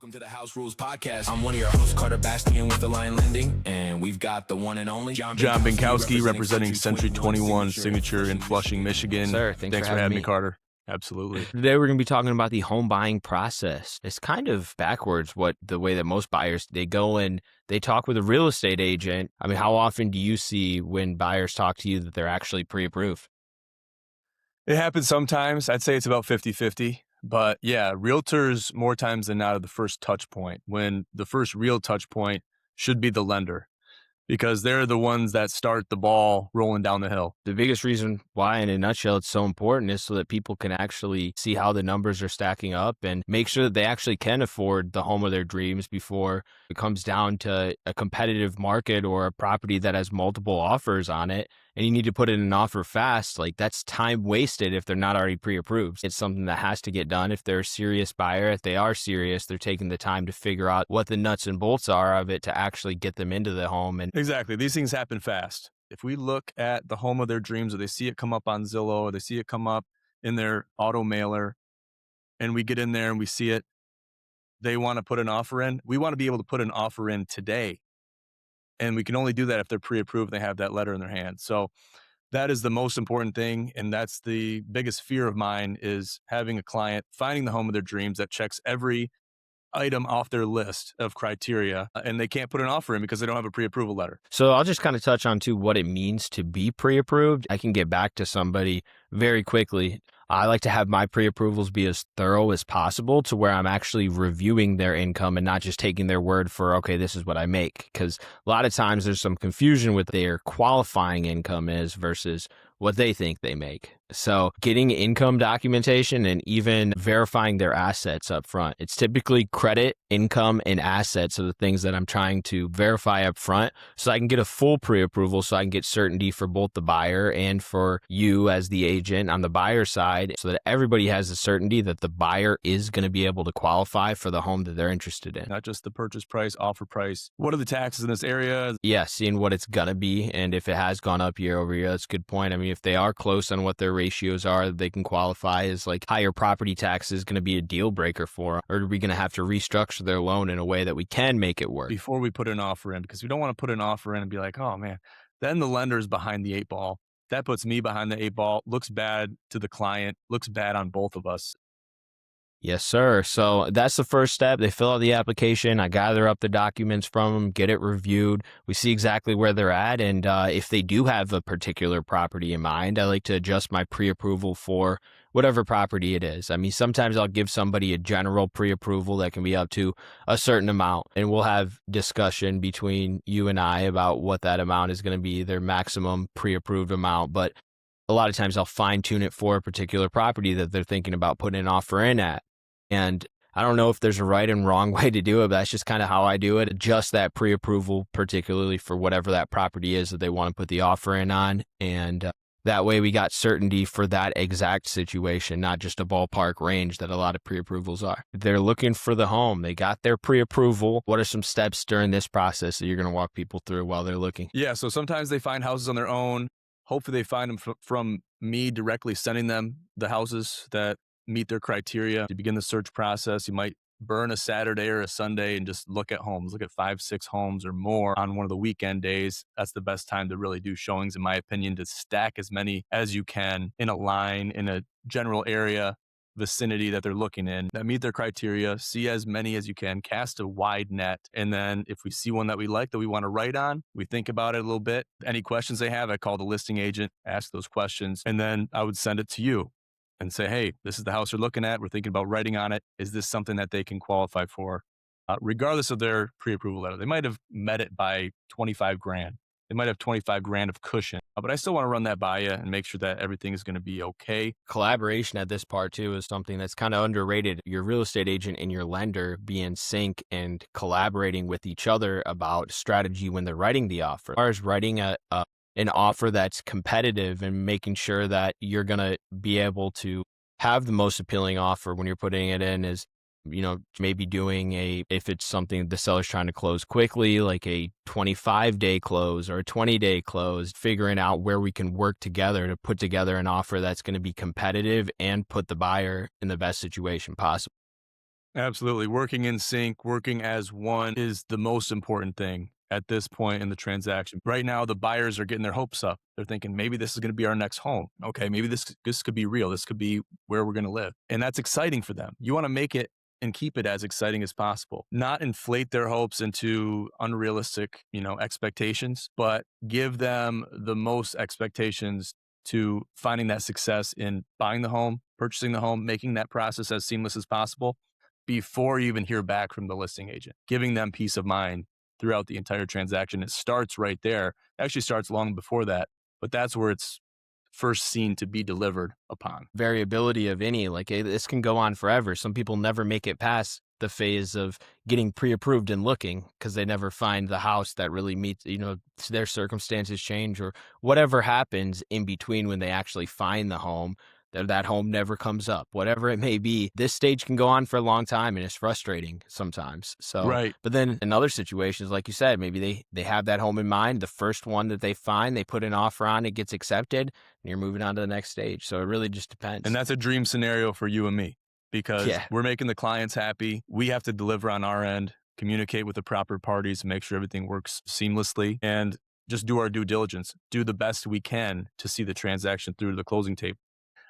Welcome to the House Rules Podcast. I'm one of your hosts, Carter Bastian with the Lion Lending, and we've got the one and only John Binkowski representing Century 21 Signature in Flushing, Michigan. Sir, thanks for having me, Carter. Absolutely. Today we're going to be talking about the home buying process. It's kind of backwards the way that most buyers, they go and they talk with a real estate agent. I mean, how often do you see when buyers talk to you that they're actually pre-approved? It happens sometimes. I'd say it's about 50-50. But yeah, realtors more times than not are the first touch point, when the first real touch point should be the lender, because they're the ones that start the ball rolling down the hill. The biggest reason why, in a nutshell, it's so important is so that people can actually see how the numbers are stacking up and make sure that they actually can afford the home of their dreams before it comes down to a competitive market or a property that has multiple offers on it. And you need to put in an offer fast. Like, that's time wasted if they're not already pre-approved. It's something that has to get done. If they're a serious buyer, if they are serious, they're taking the time to figure out what the nuts and bolts are of it to actually get them into the home. And exactly. These things happen fast. If we look at the home of their dreams, or they see it come up on Zillow, or they see it come up in their auto mailer, and we get in there and we see it, they want to put an offer in. We want to be able to put an offer in today. And we can only do that if they're pre-approved and they have that letter in their hand. So that is the most important thing. And that's the biggest fear of mine, is having a client finding the home of their dreams that checks every item off their list of criteria, and they can't put an offer in because they don't have a pre-approval letter. So I'll just kind of touch on too what it means to be pre-approved. I can get back to somebody very quickly. I like to have my pre-approvals be as thorough as possible, to where I'm actually reviewing their income and not just taking their word for, okay, this is what I make. Because a lot of times there's some confusion with their qualifying income is versus what they think they make. So getting income documentation and even verifying their assets up front. It's typically credit, income, and assets are the things that I'm trying to verify up front, so I can get a full pre-approval, so I can get certainty for both the buyer and for you as the agent on the buyer side, so that everybody has the certainty that the buyer is going to be able to qualify for the home that they're interested in. Not just the purchase price, offer price. What are the taxes in this area? Yeah, seeing what it's going to be, and if it has gone up year over year, that's a good point. I mean, if they are close on what their ratios are, they can qualify as like higher property taxes going to be a deal breaker for them, or are we going to have to restructure their loan in a way that we can make it work before we put an offer in? Because we don't want to put an offer in and be like, oh man, then the lender's behind the eight ball. That puts me behind the eight ball, looks bad to the client, looks bad on both of us. Yes, sir. So that's the first step. They fill out the application. I gather up the documents from them, get it reviewed. We see exactly where they're at. And if they do have a particular property in mind, I like to adjust my pre-approval for whatever property it is. I mean, sometimes I'll give somebody a general pre-approval that can be up to a certain amount, and we'll have discussion between you and I about what that amount is going to be, their maximum pre-approved amount. But a lot of times I'll fine tune it for a particular property that they're thinking about putting an offer in at. And I don't know if there's a right and wrong way to do it, but that's just kind of how I do it. Adjust that pre-approval, particularly for whatever that property is that they want to put the offer in on. And that way we got certainty for that exact situation, not just a ballpark range that a lot of pre-approvals are. They're looking for the home. They got their pre-approval. What are some steps during this process that you're going to walk people through while they're looking? Yeah, so sometimes they find houses on their own. Hopefully they find them from me directly sending them the houses that meet their criteria. To begin the search process, you might burn a Saturday or a Sunday and just look at homes. Look at 5-6 homes or more on one of the weekend days. That's the best time to really do showings, in my opinion, to stack as many as you can in a line, in a general area vicinity that they're looking in that meet their criteria. See as many as you can, cast a wide net. And then if we see one that we like, that we want to write on, we think about it a little bit. Any questions they have, I call the listing agent, ask those questions, and then I would send it to you and say, hey, this is the house you're looking at. We're thinking about writing on it. Is this something that they can qualify for? Regardless of their pre-approval letter, they might have met it by 25 grand. They might have 25 grand of cushion, but I still want to run that by you and make sure that everything is going to be okay. Collaboration at this part too is something that's kind of underrated. Your real estate agent and your lender be in sync and collaborating with each other about strategy when they're writing the offer. As far as writing an offer that's competitive and making sure that you're going to be able to have the most appealing offer when you're putting it in is, maybe doing if it's something the seller's trying to close quickly, like a 25-day close or a 20-day close, figuring out where we can work together to put together an offer that's going to be competitive and put the buyer in the best situation possible. Absolutely. Working in sync, working as one is the most important thing at this point in the transaction. Right now, the buyers are getting their hopes up. They're thinking maybe this is going to be our next home. Okay, maybe this could be real. This could be where we're going to live. And that's exciting for them. You want to make it and keep it as exciting as possible. Not inflate their hopes into unrealistic, expectations, but give them the most expectations to finding that success in buying the home, purchasing the home, making that process as seamless as possible before you even hear back from the listing agent, giving them peace of mind throughout the entire transaction. It starts right there. It actually starts long before that, but that's where it's first seen to be delivered upon. Variability of any, like this can go on forever. Some people never make it past the phase of getting pre-approved and looking because they never find the house that really meets, their circumstances change or whatever happens in between when they actually find the home. That home never comes up, whatever it may be. This stage can go on for a long time and it's frustrating sometimes. So, Right. but then in other situations, like you said, maybe they have that home in mind. The first one that they find, they put an offer on, it gets accepted, and you're moving on to the next stage. So it really just depends. And that's a dream scenario for you and me because Yeah. we're making the clients happy. We have to deliver on our end, communicate with the proper parties, make sure everything works seamlessly, and just do our due diligence, do the best we can to see the transaction through to the closing table.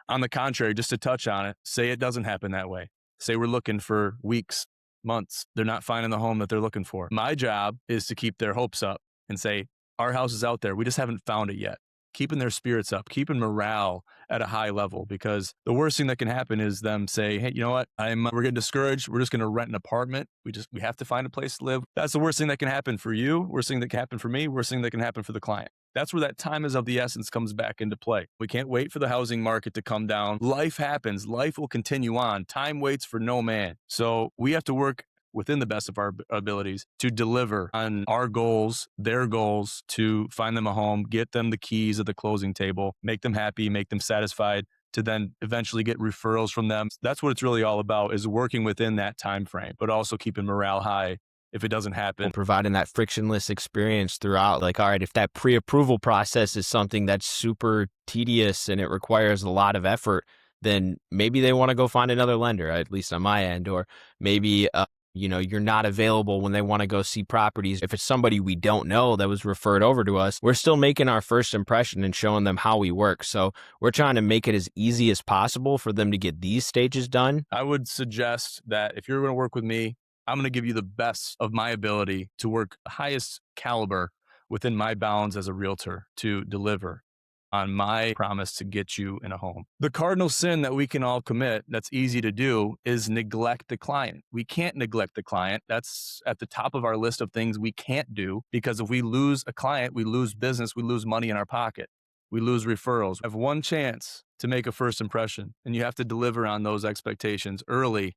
On the contrary, just to touch on it, say it doesn't happen that way. Say we're looking for weeks, months. They're not finding the home that they're looking for. My job is to keep their hopes up and say, our house is out there. We just haven't found it yet. Keeping their spirits up, keeping morale at a high level, because the worst thing that can happen is them say, hey, you know what? We're getting discouraged. We're just going to rent an apartment. We have to find a place to live. That's the worst thing that can happen for you. Worst thing that can happen for me. Worst thing that can happen for the client. That's where that time is of the essence comes back into play. We can't wait for the housing market to come down. Life happens. Life will continue on. Time waits for no man. So we have to work within the best of our abilities to deliver on our goals, their goals, to find them a home, get them the keys at the closing table, make them happy, make them satisfied, to then eventually get referrals from them. That's what it's really all about, is working within that time frame, but also keeping morale high if it doesn't happen. Providing that frictionless experience throughout. Like, all right, if that pre-approval process is something that's super tedious and it requires a lot of effort, then maybe they want to go find another lender, at least on my end, or maybe you're not available when they want to go see properties. If it's somebody we don't know that was referred over to us, we're still making our first impression and showing them how we work. So we're trying to make it as easy as possible for them to get these stages done. I would suggest that if you're going to work with me, I'm going to give you the best of my ability to work the highest caliber within my bounds as a realtor to deliver on my promise to get you in a home. The cardinal sin that we can all commit that's easy to do is neglect the client. We can't neglect the client. That's at the top of our list of things we can't do, because if we lose a client, we lose business, we lose money in our pocket. We lose referrals. We have one chance to make a first impression, and you have to deliver on those expectations early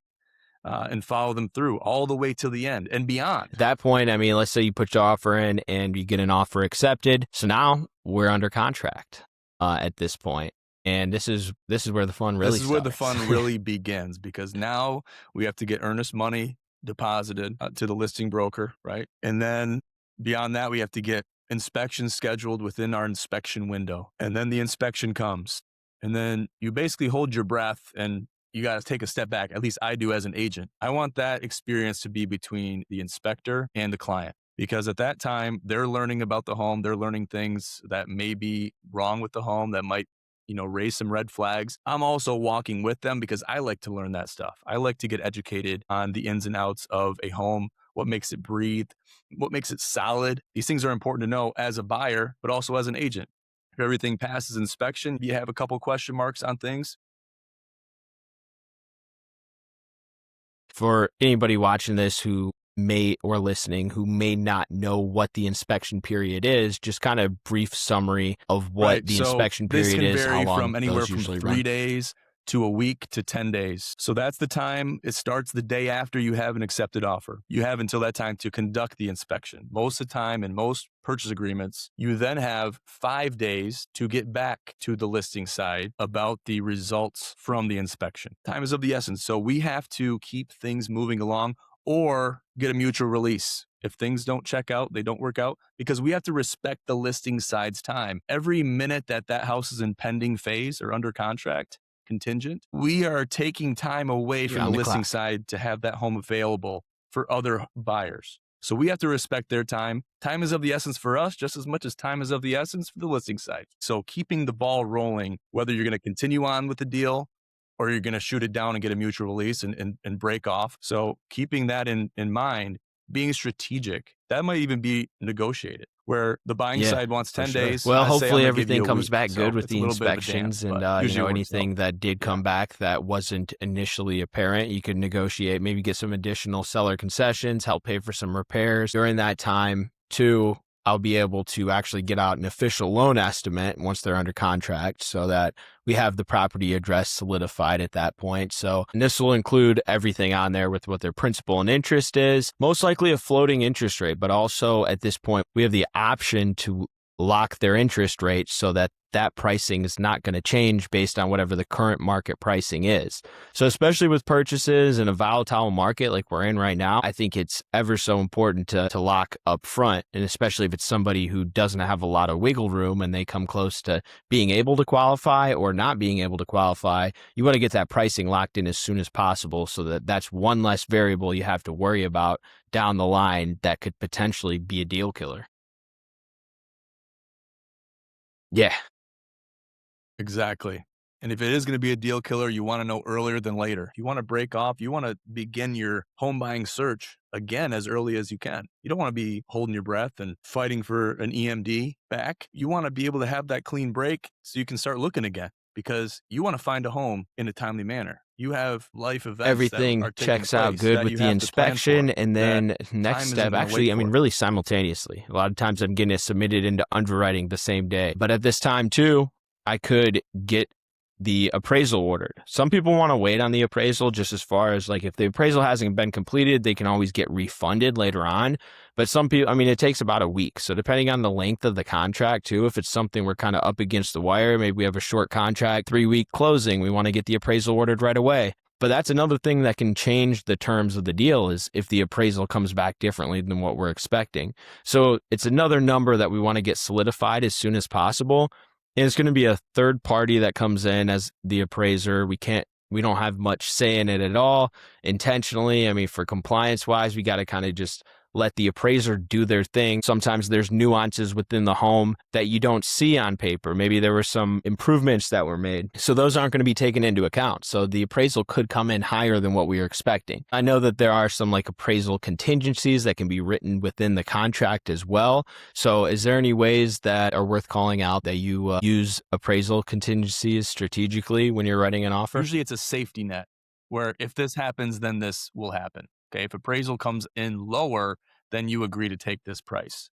and follow them through all the way to the end and beyond. At that point, I mean, let's say you put your offer in and you get an offer accepted. So now we're under contract at this point. And this is where the fun really starts. This is where the fun really begins, because now we have to get earnest money deposited to the listing broker, right? And then beyond that, we have to get inspections scheduled within our inspection window. And then the inspection comes. And then you basically hold your breath and you got to take a step back. At least I do as an agent. I want that experience to be between the inspector and the client, because at that time they're learning about the home. They're learning things that may be wrong with the home that might, raise some red flags. I'm also walking with them because I like to learn that stuff. I like to get educated on the ins and outs of a home, what makes it breathe, what makes it solid. These things are important to know as a buyer, but also as an agent. If everything passes inspection, you have a couple question marks on things. For anybody watching this who listening who may not know what the inspection period is, just kind of brief summary of what the inspection period is. This can vary how long from anywhere those from usually 3 run. days to a week to 10 days. So that's the time. It starts the day after you have an accepted offer. You have until that time to conduct the inspection. Most of the time, in most purchase agreements, you then have 5 days to get back to the listing side about the results from the inspection. Time is of the essence. So we have to keep things moving along or get a mutual release. If things don't check out, they don't work out, because we have to respect the listing side's time. Every minute that house is in pending phase or under contract, contingent, we are taking time away from on the the listing clock. side to have that home available for other buyers. So we have to respect their time. Time is of the essence for us just as much as time is of the essence for the listing side. So keeping the ball rolling, whether you're going to continue on with the deal or you're going to shoot it down and get a mutual release and break off. So keeping that in mind, being strategic, that might even be negotiated where the buying Yeah, side wants for 10 sure. days. Well, I say I'm hopefully going to give you everything a comes week. back good So with it's the a little bit of a dance, inspections and, but usually it works anything out. that did come back that wasn't initially apparent, you could negotiate, maybe get some additional seller concessions, help pay for some repairs. During that time, too, I'll be able to actually get out an official loan estimate once they're under contract so that we have the property address solidified at that point. So and this will include everything on there with what their principal and interest is, most likely a floating interest rate, but also at this point, we have the option to lock their interest rate so that that pricing is not going to change based on whatever the current market pricing is. So especially with purchases in a volatile market like we're in right now, I think it's ever so important to lock up front. And especially if it's somebody who doesn't have a lot of wiggle room and they come close to being able to qualify or not being able to qualify, you want to get that pricing locked in as soon as possible so that that's one less variable you have to worry about down the line that could potentially be a deal killer. Yeah. Exactly. And if it is going to be a deal killer, you want to know earlier than later. You want to break off. You want to begin your home buying search again as early as you can. You don't want to be holding your breath and fighting for an EMD back. You want to be able to have that clean break so you can start looking again because you want to find a home in a timely manner. You have life events that Everything are taking checks out place good that with you the have to plan inspection, for, and then next time isn't step, gonna actually, wait I mean, for. really simultaneously. A lot of times I'm getting it submitted into underwriting the same day. But at this time, too, I could get the appraisal ordered. Some people want to wait on the appraisal just as far as like if the appraisal hasn't been completed, they can always get refunded later on. But some people, I mean, it takes about a week. So depending on the length of the contract too, if it's something we're kind of up against the wire, maybe we have a short contract, 3-week closing, we want to get the appraisal ordered right away. But that's another thing that can change the terms of the deal is if the appraisal comes back differently than what we're expecting. So it's another number that we want to get solidified as soon as possible. And it's going to be a third party that comes in as the appraiser. We don't have much say in it at all intentionally. I mean, for compliance wise, we got to kind of just let the appraiser do their thing. Sometimes there's nuances within the home that you don't see on paper. Maybe there were some improvements that were made. So those aren't going to be taken into account. So the appraisal could come in higher than what we were expecting. I know that there are some like appraisal contingencies that can be written within the contract as well. So is there any ways that are worth calling out that you use appraisal contingencies strategically when you're writing an offer? Usually it's a safety net where if this happens, then this will happen. Okay. If appraisal comes in lower, then you agree to take this price.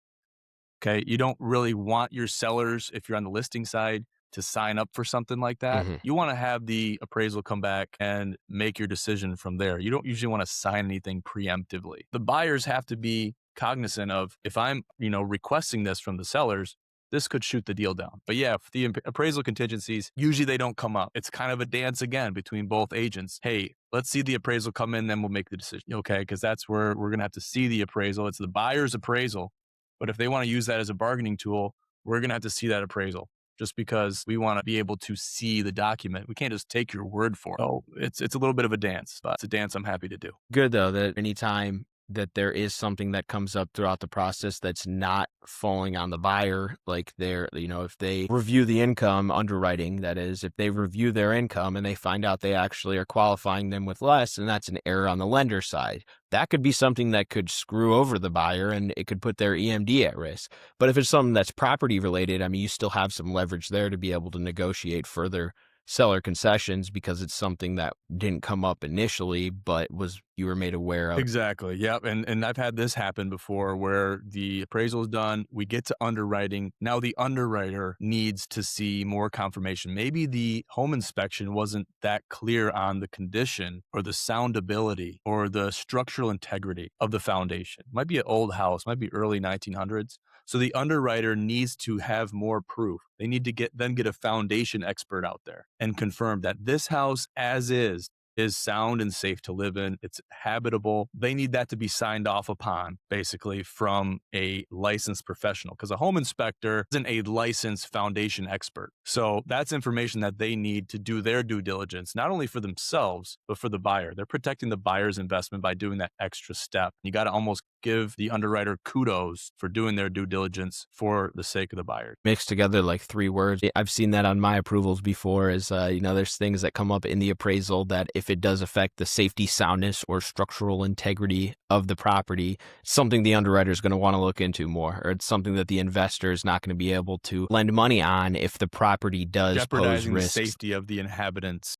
Okay. You don't really want your sellers, if you're on the listing side, to sign up for something like that. Mm-hmm. You want to have the appraisal come back and make your decision from there. You don't usually want to sign anything preemptively. The buyers have to be cognizant of if I'm, requesting this from the sellers, this could shoot the deal down. But yeah, for the appraisal contingencies, usually they don't come up. It's kind of a dance again between both agents. Hey, let's see the appraisal come in, then we'll make the decision. Okay, because that's where we're going to have to see the appraisal. It's the buyer's appraisal. But if they want to use that as a bargaining tool, we're going to have to see that appraisal just because we want to be able to see the document. We can't just take your word for it. So it's a little bit of a dance, but it's a dance I'm happy to do. Good, though, that anytime that there is something that comes up throughout the process that's not falling on the buyer, like if they review the income underwriting, that is, if they review their income and they find out they actually are qualifying them with less, and that's an error on the lender side. That could be something that could screw over the buyer and it could put their EMD at risk. But if it's something that's property related, I mean, you still have some leverage there to be able to negotiate further seller concessions because it's something that didn't come up initially, but you were made aware of. Exactly. Yep. And I've had this happen before where the appraisal is done. We get to underwriting. Now the underwriter needs to see more confirmation. Maybe the home inspection wasn't that clear on the condition or the soundability or the structural integrity of the foundation. Might be an old house, might be early 1900s. So the underwriter needs to have more proof. They need to get a foundation expert out there and confirm that this house as is is sound and safe to live in. It's habitable. They need that to be signed off upon, basically, from a licensed professional, because a home inspector isn't a licensed foundation expert. So that's information that they need to do their due diligence, not only for themselves, but for the buyer. They're protecting the buyer's investment by doing that extra step. You got to almost give the underwriter kudos for doing their due diligence for the sake of the buyer. Mixed together like three words. I've seen that on my approvals before is, there's things that come up in the appraisal that if it does affect the safety, soundness, or structural integrity of the property, it's something the underwriter is going to want to look into more, or it's something that the investor is not going to be able to lend money on if the property does pose Jeopardizing the risks. safety of the inhabitants.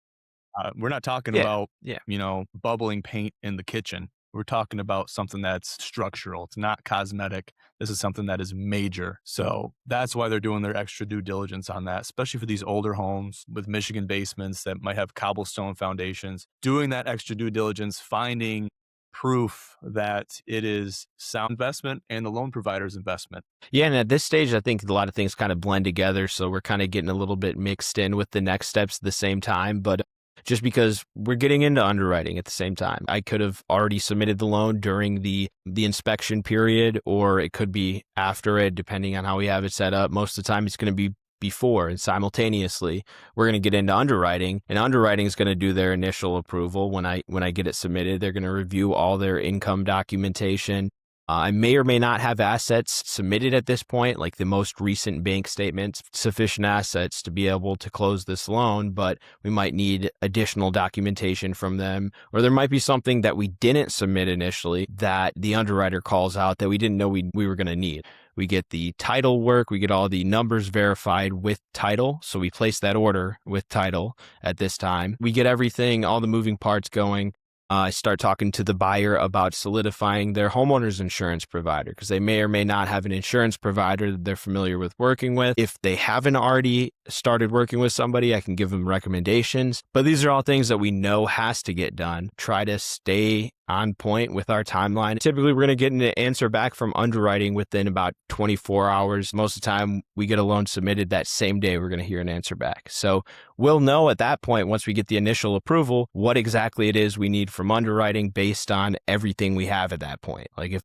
We're not talking Yeah, about, yeah. bubbling paint in the kitchen. We're talking about something that's structural. It's not cosmetic. This is something that is major. So that's why they're doing their extra due diligence on that, especially for these older homes with Michigan basements that might have cobblestone foundations. Doing that extra due diligence, finding proof that it is sound investment and the loan provider's investment. Yeah, and at this stage, I think a lot of things kind of blend together. So we're kind of getting a little bit mixed in with the next steps at the same time. But just because we're getting into underwriting at the same time, I could have already submitted the loan during the inspection period, or it could be after it, depending on how we have it set up. Most of the time, it's going to be before, and simultaneously we're going to get into underwriting, and underwriting is going to do their initial approval. When I get it submitted, they're going to review all their income documentation. I may or may not have assets submitted at this point, like the most recent bank statements, sufficient assets to be able to close this loan, but we might need additional documentation from them, or there might be something that we didn't submit initially that the underwriter calls out that we didn't know we were going to need. We get the title work, we get all the numbers verified with title, so we place that order with title at this time. We get everything, all the moving parts going. I start talking to the buyer about solidifying their homeowner's insurance provider, because they may or may not have an insurance provider that they're familiar with working with. If they haven't already started working with somebody, I can give them recommendations. But these are all things that we know has to get done. Try to stay on point with our timeline. Typically, we're going to get an answer back from underwriting within about 24 hours. Most of the time, we get a loan submitted that same day, we're going to hear an answer back. So we'll know at that point, once we get the initial approval, what exactly it is we need from underwriting based on everything we have at that point. Like if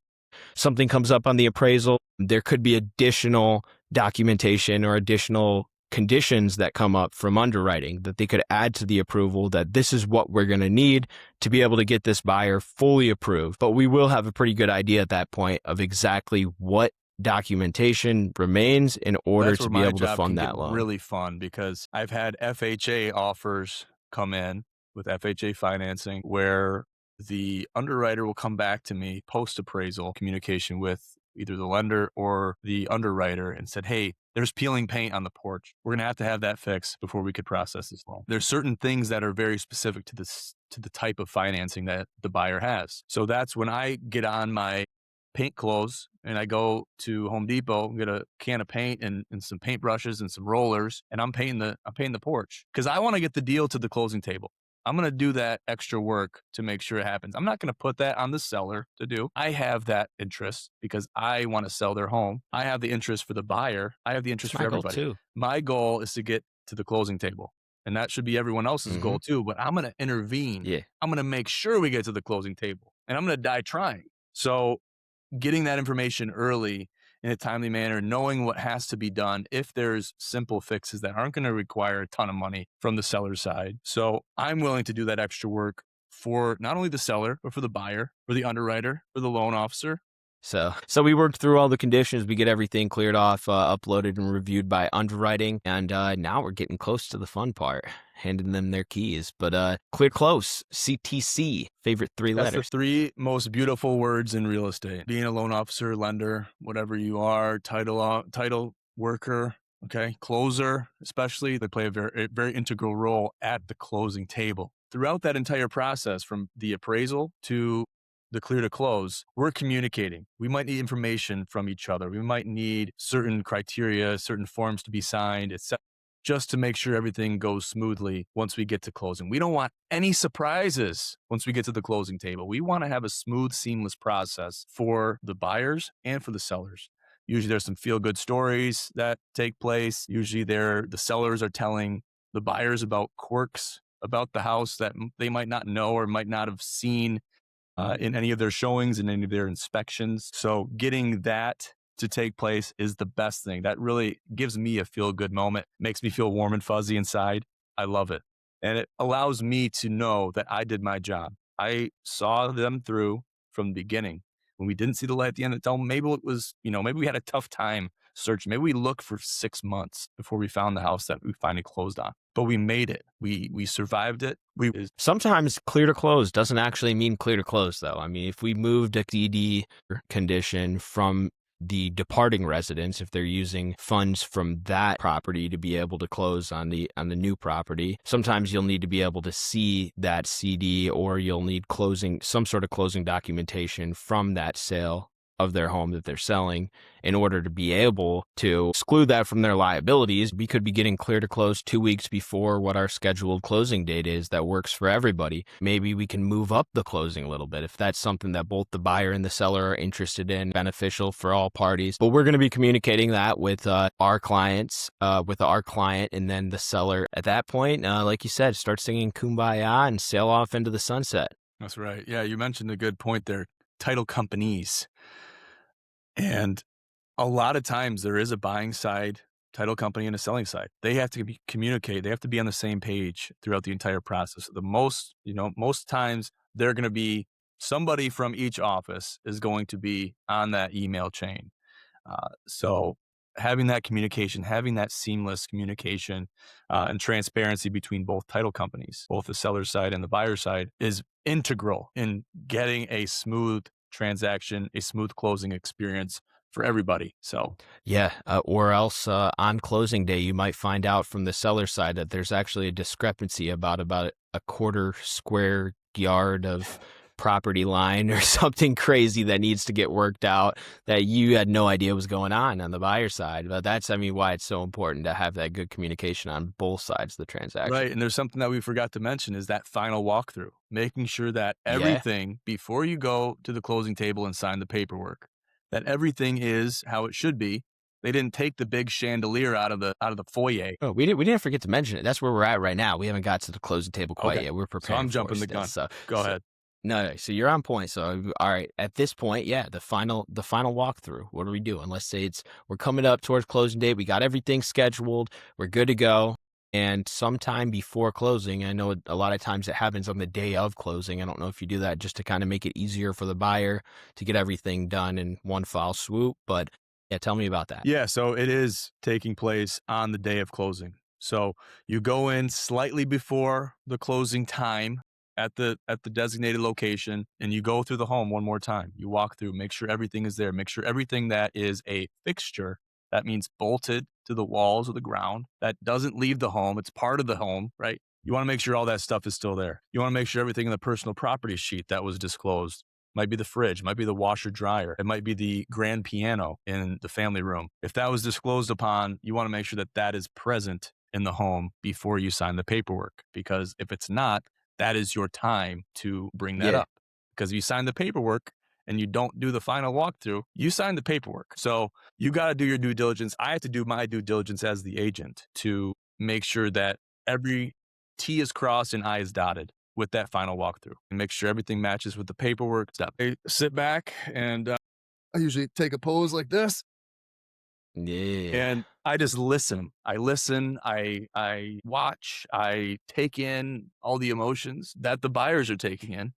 something comes up on the appraisal, there could be additional documentation or additional conditions that come up from underwriting that they could add to the approval, that this is what we're going to need to be able to get this buyer fully approved. But we will have a pretty good idea at that point of exactly what documentation remains in order to be able to fund that loan. Really fun, because I've had FHA offers come in with FHA financing where the underwriter will come back to me post appraisal communication with either the lender or the underwriter and said, hey, there's peeling paint on the porch. We're going to have that fixed before we could process this loan. There's certain things that are very specific to the type of financing that the buyer has. So that's when I get on my paint clothes and I go to Home Depot and get a can of paint and some paintbrushes and some rollers, and I'm painting the porch, because I want to get the deal to the closing table. I'm going to do that extra work to make sure it happens. I'm not going to put that on the seller to do. I have that interest because I want to sell their home. I have the interest for the buyer. I have the interest for everybody. Too. My goal is to get to the closing table, and that should be everyone else's goal too. But I'm going to intervene. Yeah. I'm going to make sure we get to the closing table, and I'm going to die trying. So getting that information early in a timely manner, knowing what has to be done if there's simple fixes that aren't going to require a ton of money from the seller's side. So I'm willing to do that extra work for not only the seller, but for the buyer, for the underwriter, for the loan officer. So we worked through all the conditions. We get everything cleared off, uploaded and reviewed by underwriting. And now we're getting close to the fun part, handing them their keys. But clear close, CTC, favorite three letters. That's the three most beautiful words in real estate. Being a loan officer, lender, whatever you are, title worker, okay, closer, especially, they play a very integral role at the closing table. Throughout that entire process, from the appraisal to the clear to close, we're communicating. We might need information from each other. We might need certain criteria, certain forms to be signed, etc., just to make sure everything goes smoothly once we get to closing. We don't want any surprises once we get to the closing table. We want to have a smooth, seamless process for the buyers and for the sellers. Usually there's some feel-good stories that take place. Usually the sellers are telling the buyers about quirks about the house that they might not know or might not have seen in any of their showings, in any of their inspections. So getting that to take place is the best thing. That really gives me a feel-good moment, makes me feel warm and fuzzy inside. I love it. And it allows me to know that I did my job. I saw them through from the beginning. When we didn't see the light at the end of the tunnel, maybe it was, maybe we had a tough time searching. Maybe we looked for 6 months before we found the house that we finally closed on. But we made it. We survived it. Sometimes clear to close doesn't actually mean clear to close, though. I mean, if we moved a DD condition from the departing residence, if they're using funds from that property to be able to close on the new property, sometimes you'll need to be able to see that CD, or you'll need some sort of closing documentation from that sale of their home that they're selling in order to be able to exclude that from their liabilities. We could be getting clear to close 2 weeks before what our scheduled closing date is. That works for everybody. Maybe we can move up the closing a little bit if that's something that both the buyer and the seller are interested in, beneficial for all parties. But we're going to be communicating that with our clients, with our client, and then the seller. At that point, like you said, start singing Kumbaya and sail off into the sunset. That's right. Yeah, you mentioned a good point there. Title companies. And a lot of times there is a buying side title company and a selling side. They have to communicate. They have to be on the same page throughout the entire process. Most times they're going to be somebody from each office is going to be on that email chain. So having that communication, having that seamless communication and transparency between both title companies, both the seller side and the buyer side, is integral in getting a smooth transaction, a smooth closing experience for everybody. So yeah, or else on closing day, you might find out from the seller side that there's actually a discrepancy about a quarter square yard of property line or something crazy that needs to get worked out that you had no idea was going on the buyer side. But that's, why it's so important to have that good communication on both sides of the transaction. Right. And there's something that we forgot to mention is that final walkthrough, making sure that everything before you go to the closing table and sign the paperwork, that everything is how it should be. They didn't take the big chandelier out of the foyer. Oh, we didn't forget to mention it. That's where we're at right now. We haven't got to the closing table quite yet. We're preparing. So I'm jumping the gun. Go ahead. No, so you're on point. So, all right, at this point, the final walkthrough. What are we doing? Let's say we're coming up towards closing date. We got everything scheduled. We're good to go. And sometime before closing, I know a lot of times it happens on the day of closing. I don't know if you do that just to kind of make it easier for the buyer to get everything done in one foul swoop. But yeah, tell me about that. Yeah, so it is taking place on the day of closing. So you go in slightly before the closing time at the designated location, and you go through the home one more time. You walk through, make sure everything is there, make sure everything that is a fixture, that means bolted to the walls or the ground, that doesn't leave the home, it's part of the home, right? You want to make sure all that stuff is still there. You want to make sure everything in the personal property sheet that was disclosed, might be the fridge, might be the washer dryer, it might be the grand piano in the family room. If that was disclosed upon, you want to make sure that that is present in the home before you sign the paperwork, because if it's not, that is your time to bring that up. Because if you sign the paperwork and you don't do the final walkthrough, you sign the paperwork. So you got to do your due diligence. I have to do my due diligence as the agent to make sure that every T is crossed and I is dotted with that final walkthrough, and make sure everything matches with the paperwork stuff. I sit back and I usually take a pose like this. Yeah. And I just listen. I watch, I take in all the emotions that the buyers are taking in.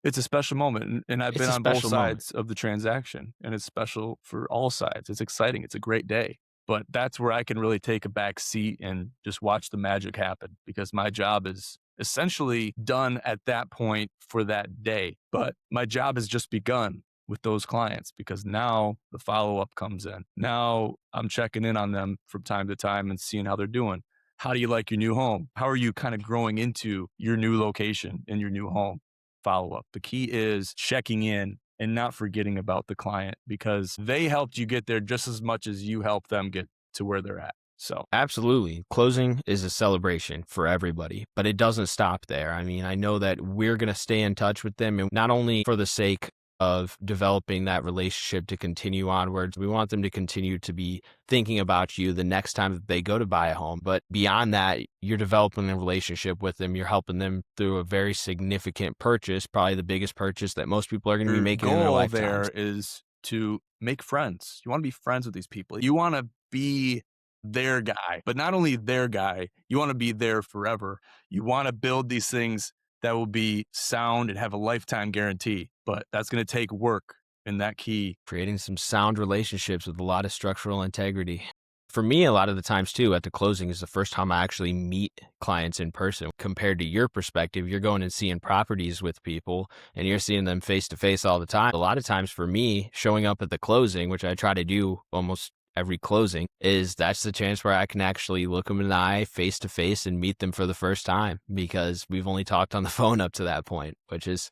It's a special moment. And I've been on both sides of the transaction, and it's special for all sides. It's exciting. It's a great day. But that's where I can really take a back seat and just watch the magic happen, because my job is essentially done at that point for that day. But my job has just begun with those clients, because now the follow-up comes in. Now I'm checking in on them from time to time and seeing how they're doing. How do you like your new home? How are you kind of growing into your new location and your new home? Follow-up. The key is checking in and not forgetting about the client, because they helped you get there just as much as you helped them get to where they're at. So absolutely. Closing is a celebration for everybody, but it doesn't stop there. I mean, I know that we're going to stay in touch with them, and not only for the sake of developing that relationship to continue onwards. We want them to continue to be thinking about you the next time that they go to buy a home. But beyond that, you're developing a relationship with them. You're helping them through a very significant purchase, probably the biggest purchase that most people are going to be making in their goal lifetimes. there is to make friends. You want to be friends with these people. You want to be their guy, but not only their guy, you want to be there forever. You want to build these things that will be sound and have a lifetime guarantee, but that's going to take work and that key. Creating some sound relationships with a lot of structural integrity. For me, a lot of the times too, at the closing is the first time I actually meet clients in person. Compared to your perspective, you're going and seeing properties with people and you're seeing them face to face all the time. A lot of times for me, showing up at the closing, which I try to do almost every closing, is that's the chance where I can actually look them in the eye face to face and meet them for the first time, because we've only talked on the phone up to that point, which is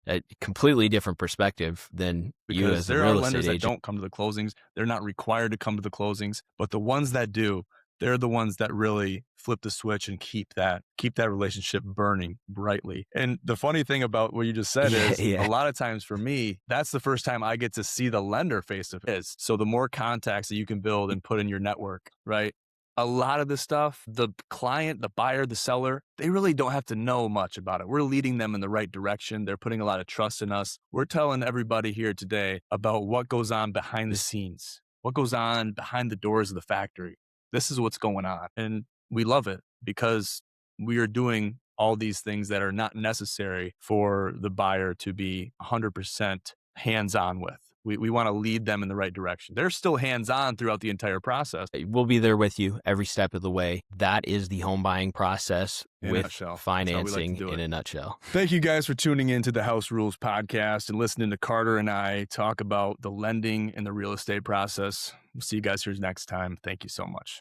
a completely different perspective than you Because as a there are real lenders estate that agent. don't come to the closings. They're not required to come to the closings, but the ones that do, they're the ones that really flip the switch and keep that relationship burning brightly. And the funny thing about what you just said is Yeah. a lot of times for me, that's the first time I get to see the lender face to face. So the more contacts that you can build and put in your network, right? A lot of the stuff, the client, the buyer, the seller, they really don't have to know much about it. We're leading them in the right direction. They're putting a lot of trust in us. We're telling everybody here today about what goes on behind the scenes, what goes on behind the doors of the factory. This is what's going on. And we love it because we are doing all these things that are not necessary for the buyer to be 100% hands-on with. We want to lead them in the right direction. They're still hands-on throughout the entire process. We'll be there with you every step of the way. That is the home buying process In a with nutshell. That's how we like to financing do it. in a nutshell. Thank you guys for tuning in to the House Rules podcast and listening to Carter and I talk about the lending and the real estate process. We'll see you guys here next time. Thank you so much.